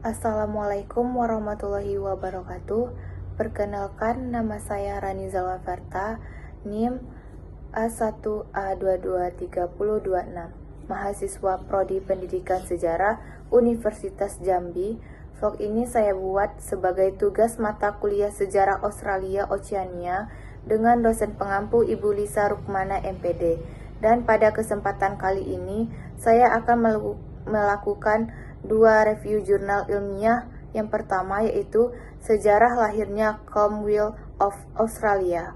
Assalamualaikum warahmatullahi wabarakatuh. Perkenalkan, nama saya Rani Zalwaverta, NIM A1A223026, mahasiswa Prodi Pendidikan Sejarah Universitas Jambi. Vlog ini saya buat sebagai tugas mata kuliah Sejarah Australia Oceania dengan dosen pengampu Ibu Lisa Rukmana MPD. Dan pada kesempatan kali ini, saya akan melakukan dua review jurnal ilmiah. Yang pertama yaitu Sejarah Lahirnya Commonwealth of Australia.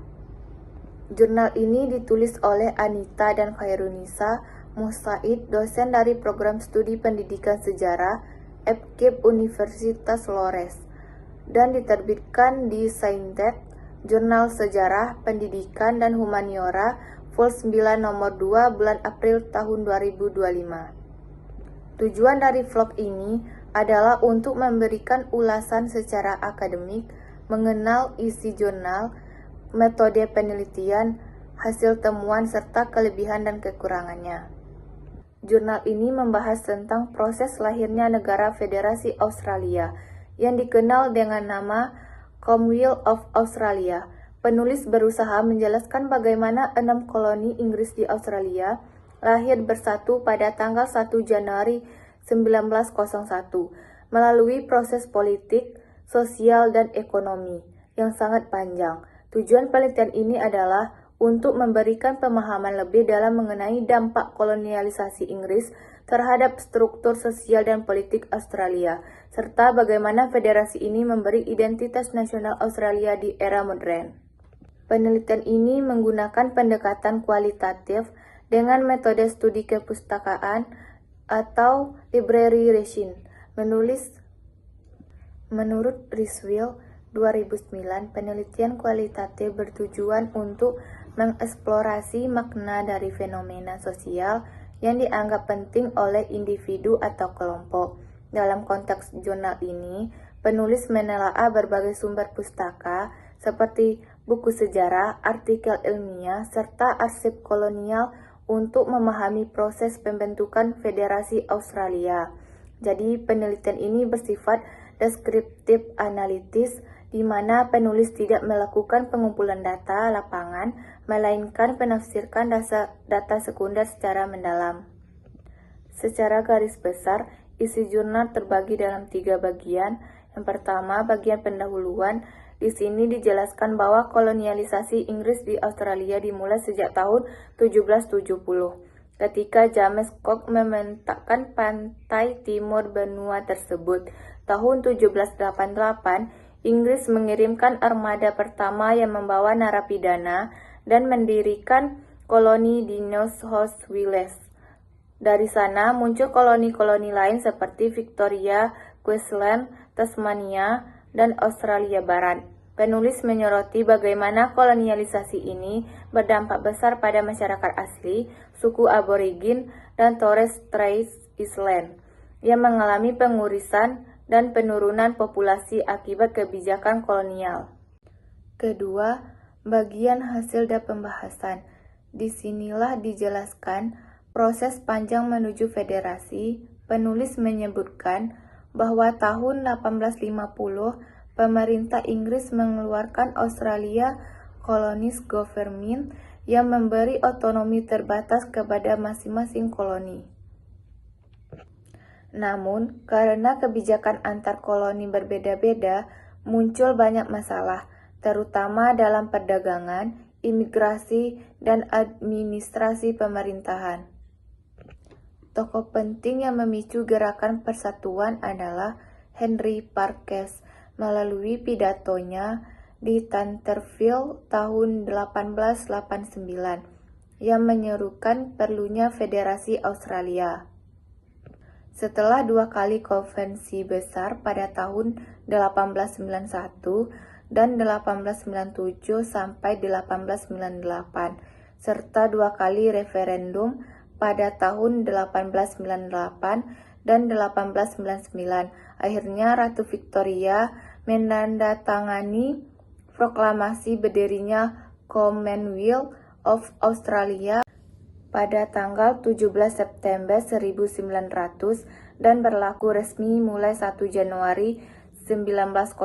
Jurnal ini ditulis oleh Anita dan Khairunisa Musaid, dosen dari Program Studi Pendidikan Sejarah FKIP Universitas Flores, dan diterbitkan di Sciences, Jurnal Sejarah, Pendidikan, dan Humaniora, Vol 9 nomor 2 bulan April tahun 2025. Tujuan dari vlog ini adalah untuk memberikan ulasan secara akademik, mengenal isi jurnal, metode penelitian, hasil temuan, serta kelebihan dan kekurangannya. Jurnal ini membahas tentang proses lahirnya negara Federasi Australia yang dikenal dengan nama Commonwealth of Australia. Penulis berusaha menjelaskan bagaimana 6 koloni Inggris di Australia lahir bersatu pada tanggal 1 Januari 1901 melalui proses politik, sosial, dan ekonomi yang sangat panjang. Tujuan penelitian ini adalah untuk memberikan pemahaman lebih dalam mengenai dampak kolonialisasi Inggris terhadap struktur sosial dan politik Australia, serta bagaimana federasi ini memberi identitas nasional Australia di era modern. Penelitian ini menggunakan pendekatan kualitatif dengan metode studi kepustakaan atau library research. Menurut Riswell 2009, penelitian kualitatif bertujuan untuk mengeksplorasi makna dari fenomena sosial yang dianggap penting oleh individu atau kelompok. Dalam konteks jurnal ini, penulis menelaah berbagai sumber pustaka seperti buku sejarah, artikel ilmiah, serta arsip kolonial untuk memahami proses pembentukan Federasi Australia. Jadi, penelitian ini bersifat deskriptif analitis, di mana penulis tidak melakukan pengumpulan data lapangan, melainkan menafsirkan data sekunder secara mendalam. Secara garis besar, isi jurnal terbagi dalam 3 bagian. Yang pertama, bagian pendahuluan. Di sini dijelaskan bahwa kolonialisasi Inggris di Australia dimulai sejak tahun 1770, ketika James Cook memetakan pantai timur benua tersebut. Tahun 1788, Inggris mengirimkan armada pertama yang membawa narapidana dan mendirikan koloni di New South Wales. Dari sana muncul koloni-koloni lain seperti Victoria, Queensland, Tasmania, dan Australia Barat. Penulis menyoroti bagaimana kolonialisasi ini berdampak besar pada masyarakat asli, suku aborigin, dan Torres Strait Island yang mengalami pengurisan dan penurunan populasi akibat kebijakan kolonial. Kedua, bagian hasil dan pembahasan. Disinilah dijelaskan proses panjang menuju federasi. Penulis menyebutkan bahwa tahun 1850 pemerintah Inggris mengeluarkan Australia Colonies Government yang memberi otonomi terbatas kepada masing-masing koloni. Namun, karena kebijakan antar koloni berbeda-beda, muncul banyak masalah, terutama dalam perdagangan, imigrasi, dan administrasi pemerintahan. Tokoh penting yang memicu gerakan persatuan adalah Henry Parkes melalui pidatonya di Tankerville tahun 1889 yang menyerukan perlunya Federasi Australia. Setelah 2 kali konvensi besar pada tahun 1891 dan 1897 sampai 1898, serta 2 kali referendum pada tahun 1898 dan 1899, akhirnya Ratu Victoria menandatangani proklamasi berdirinya Commonwealth of Australia pada tanggal 17 September 1900 dan berlaku resmi mulai 1 Januari 1901.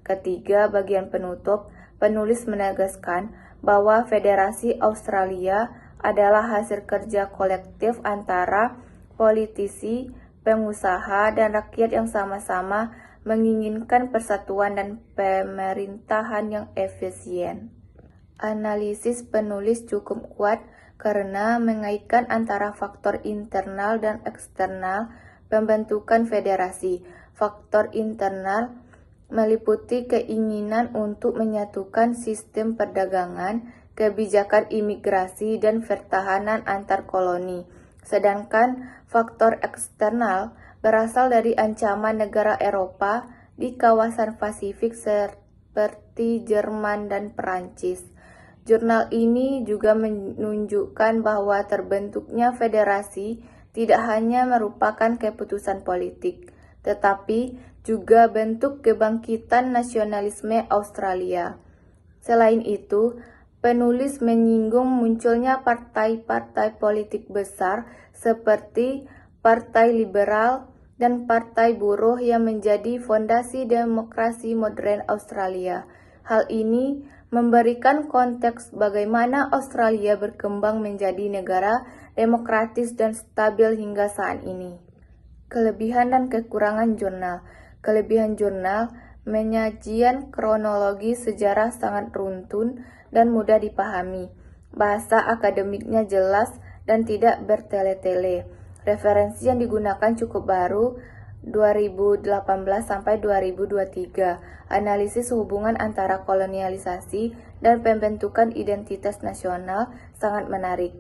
Ketiga, bagian penutup, penulis menegaskan bahwa Federasi Australia adalah hasil kerja kolektif antara politisi, pengusaha, dan rakyat yang sama-sama menginginkan persatuan dan pemerintahan yang efisien. Analisis penulis cukup kuat karena mengaitkan antara faktor internal dan eksternal pembentukan federasi. Faktor internal meliputi keinginan untuk menyatukan sistem perdagangan, kebijakan imigrasi, dan pertahanan antar koloni. Sedangkan faktor eksternal berasal dari ancaman negara Eropa di kawasan Pasifik seperti Jerman dan Perancis. Jurnal ini juga menunjukkan bahwa terbentuknya federasi tidak hanya merupakan keputusan politik, tetapi juga bentuk kebangkitan nasionalisme Australia. Selain itu, penulis menyinggung munculnya partai-partai politik besar seperti Partai Liberal dan Partai Buruh yang menjadi fondasi demokrasi modern Australia. Hal ini memberikan konteks bagaimana Australia berkembang menjadi negara demokratis dan stabil hingga saat ini. Kelebihan dan kekurangan jurnal. Kelebihan jurnal, penyajian kronologi sejarah sangat runtun dan mudah dipahami. Bahasa akademiknya jelas dan tidak bertele-tele. Referensi yang digunakan cukup baru, 2018 sampai 2023. Analisis hubungan antara kolonialisasi dan pembentukan identitas nasional sangat menarik.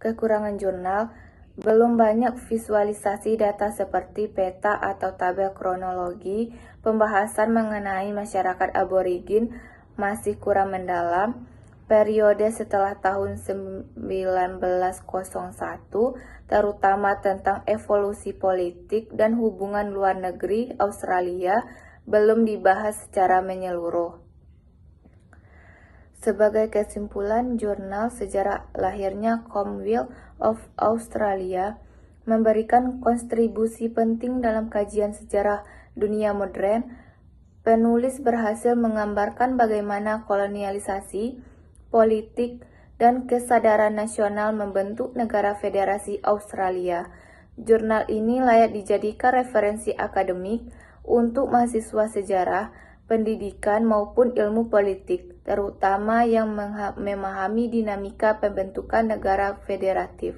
Kekurangan jurnal, belum banyak visualisasi data seperti peta atau tabel kronologi. Pembahasan mengenai masyarakat aborigin masih kurang mendalam. Periode setelah tahun 1901, terutama tentang evolusi politik dan hubungan luar negeri Australia, belum dibahas secara menyeluruh. Sebagai kesimpulan, jurnal sejarah lahirnya Commonwealth of Australia memberikan kontribusi penting dalam kajian sejarah dunia modern. Penulis berhasil menggambarkan bagaimana kolonialisasi, politik, dan kesadaran nasional membentuk negara federasi Australia. Jurnal ini layak dijadikan referensi akademik untuk mahasiswa sejarah, pendidikan, maupun ilmu politik, terutama yang memahami dinamika pembentukan negara federatif.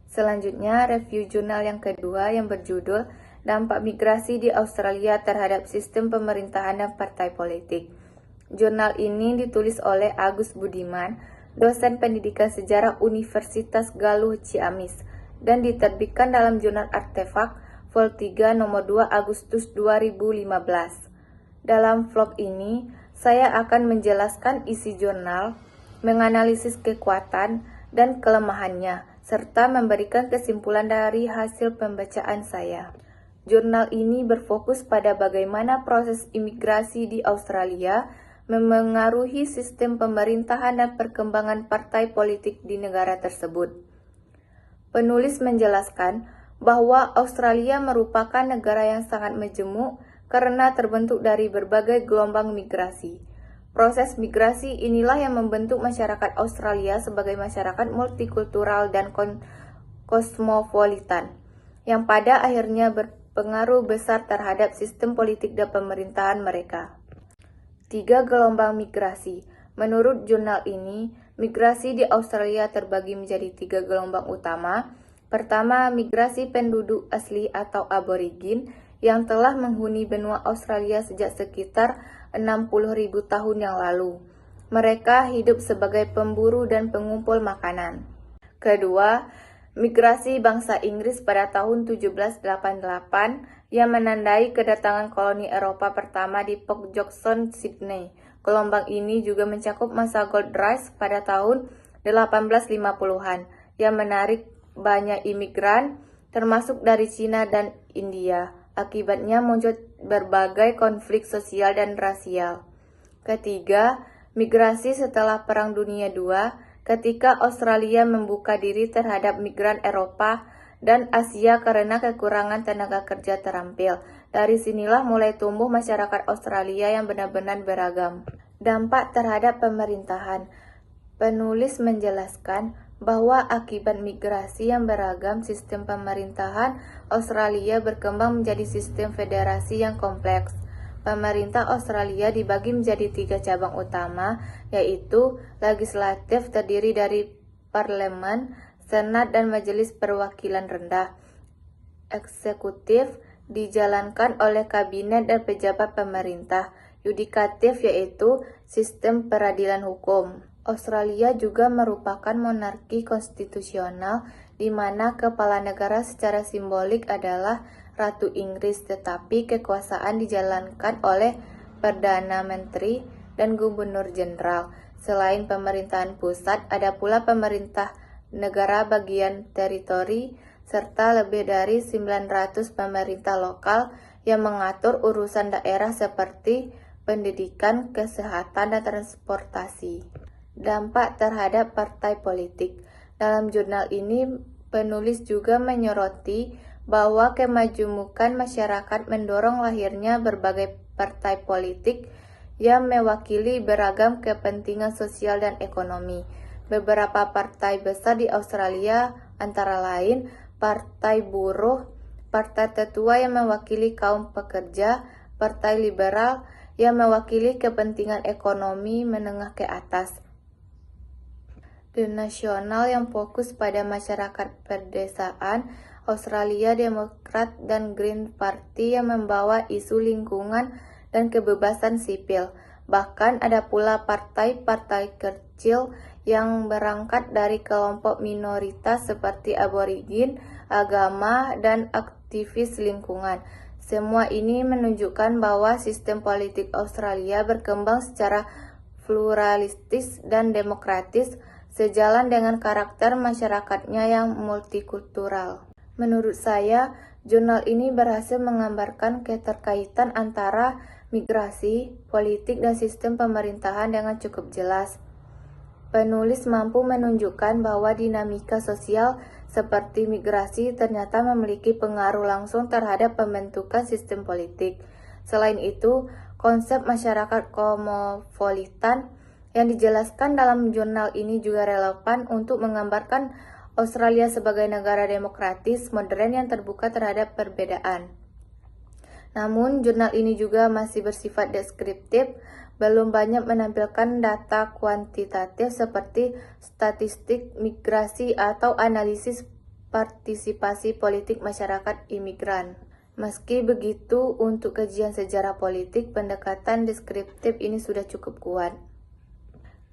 Selanjutnya, review jurnal yang kedua yang berjudul Dampak Migrasi di Australia terhadap Sistem Pemerintahan dan Partai Politik. Jurnal ini ditulis oleh Agus Budiman, dosen pendidikan sejarah Universitas Galuh Ciamis, dan diterbitkan dalam jurnal Artefak Vol 3 nomor 2 Agustus 2015. Dalam vlog ini, saya akan menjelaskan isi jurnal, menganalisis kekuatan dan kelemahannya, serta memberikan kesimpulan dari hasil pembacaan saya. Jurnal ini berfokus pada bagaimana proses imigrasi di Australia memengaruhi sistem pemerintahan dan perkembangan partai politik di negara tersebut. Penulis menjelaskan bahwa Australia merupakan negara yang sangat majemuk karena terbentuk dari berbagai gelombang migrasi. Proses migrasi inilah yang membentuk masyarakat Australia sebagai masyarakat multikultural dan kosmopolitan, yang pada akhirnya berpengaruh besar terhadap sistem politik dan pemerintahan mereka. 3 gelombang migrasi. Menurut jurnal ini, migrasi di Australia terbagi menjadi 3 gelombang utama. Pertama, migrasi penduduk asli atau aborigin yang telah menghuni benua Australia sejak sekitar 60.000 tahun yang lalu. Mereka hidup sebagai pemburu dan pengumpul makanan. Kedua, migrasi bangsa Inggris pada tahun 1788 yang menandai kedatangan koloni Eropa pertama di Port Jackson, Sydney. Gelombang ini juga mencakup masa Gold Rush pada tahun 1850-an yang menarik banyak imigran, termasuk dari Cina dan India. Akibatnya muncul berbagai konflik sosial dan rasial. Ketiga, migrasi setelah Perang Dunia II, ketika Australia membuka diri terhadap migran Eropa dan Asia karena kekurangan tenaga kerja terampil. Dari sinilah mulai tumbuh masyarakat Australia yang benar-benar beragam. Dampak terhadap pemerintahan. Penulis menjelaskan bahwa akibat migrasi yang beragam, sistem pemerintahan Australia berkembang menjadi sistem federasi yang kompleks. Pemerintah Australia dibagi menjadi 3 cabang utama, yaitu legislatif terdiri dari parlemen, senat, dan majelis perwakilan rendah. Eksekutif dijalankan oleh kabinet dan pejabat pemerintah. Yudikatif yaitu sistem peradilan hukum. Australia juga merupakan monarki konstitusional di mana kepala negara secara simbolik adalah Ratu Inggris, tetapi kekuasaan dijalankan oleh Perdana Menteri dan Gubernur Jenderal. Selain pemerintahan pusat, ada pula pemerintah negara bagian teritori serta lebih dari 900 pemerintah lokal yang mengatur urusan daerah seperti pendidikan, kesehatan, dan transportasi. Dampak terhadap partai politik. Dalam jurnal ini, penulis juga menyoroti bahwa kemajemukan masyarakat mendorong lahirnya berbagai partai politik yang mewakili beragam kepentingan sosial dan ekonomi. Beberapa partai besar di Australia antara lain Partai Buruh, Partai Tetua yang mewakili kaum pekerja, Partai Liberal yang mewakili kepentingan ekonomi menengah ke atas, The National yang fokus pada masyarakat pedesaan, Australia Demokrat, dan Green Party yang membawa isu lingkungan dan kebebasan sipil. Bahkan ada pula partai-partai kecil yang berangkat dari kelompok minoritas seperti aborigin, agama, dan aktivis lingkungan. Semua ini menunjukkan bahwa sistem politik Australia berkembang secara pluralistis dan demokratis, sejalan dengan karakter masyarakatnya yang multikultural. Menurut saya, jurnal ini berhasil menggambarkan keterkaitan antara migrasi, politik, dan sistem pemerintahan dengan cukup jelas. Penulis mampu menunjukkan bahwa dinamika sosial seperti migrasi ternyata memiliki pengaruh langsung terhadap pembentukan sistem politik. Selain itu, konsep masyarakat kosmopolitan yang dijelaskan dalam jurnal ini juga relevan untuk menggambarkan Australia sebagai negara demokratis, modern yang terbuka terhadap perbedaan. Namun, jurnal ini juga masih bersifat deskriptif, belum banyak menampilkan data kuantitatif seperti statistik migrasi atau analisis partisipasi politik masyarakat imigran. Meski begitu, untuk kajian sejarah politik, pendekatan deskriptif ini sudah cukup kuat.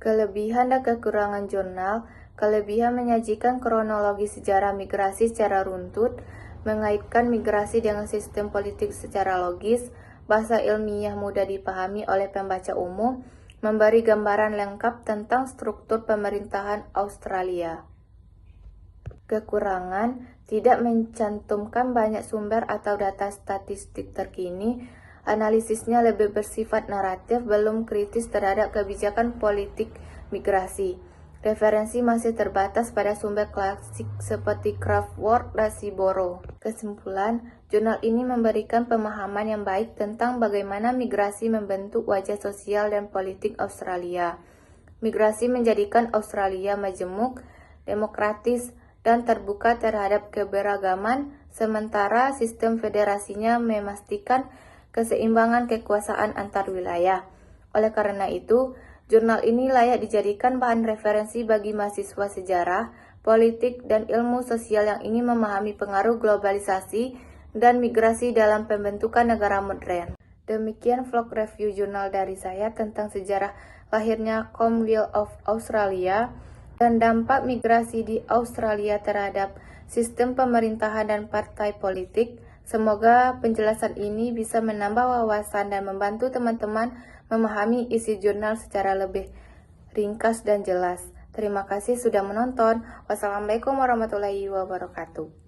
Kelebihan dan kekurangan jurnal. Kelebihan menyajikan kronologi sejarah migrasi secara runtut, mengaitkan migrasi dengan sistem politik secara logis, bahasa ilmiah mudah dipahami oleh pembaca umum, memberi gambaran lengkap tentang struktur pemerintahan Australia. Kekurangan, tidak mencantumkan banyak sumber atau data statistik terkini, analisisnya lebih bersifat naratif, belum kritis terhadap kebijakan politik migrasi. Referensi masih terbatas pada sumber klasik seperti Kraftwerk dan Siboro. Kesimpulan, jurnal ini memberikan pemahaman yang baik tentang bagaimana migrasi membentuk wajah sosial dan politik Australia. Migrasi menjadikan Australia majemuk, demokratis, dan terbuka terhadap keberagaman, sementara sistem federasinya memastikan keseimbangan kekuasaan antar wilayah. Oleh karena itu, jurnal ini layak dijadikan bahan referensi bagi mahasiswa sejarah, politik, dan ilmu sosial yang ingin memahami pengaruh globalisasi dan migrasi dalam pembentukan negara modern. Demikian vlog review jurnal dari saya tentang sejarah lahirnya Commonwealth of Australia dan dampak migrasi di Australia terhadap sistem pemerintahan dan partai politik. Semoga penjelasan ini bisa menambah wawasan dan membantu teman-teman memahami isi jurnal secara lebih ringkas dan jelas. Terima kasih sudah menonton. Wassalamualaikum warahmatullahi wabarakatuh.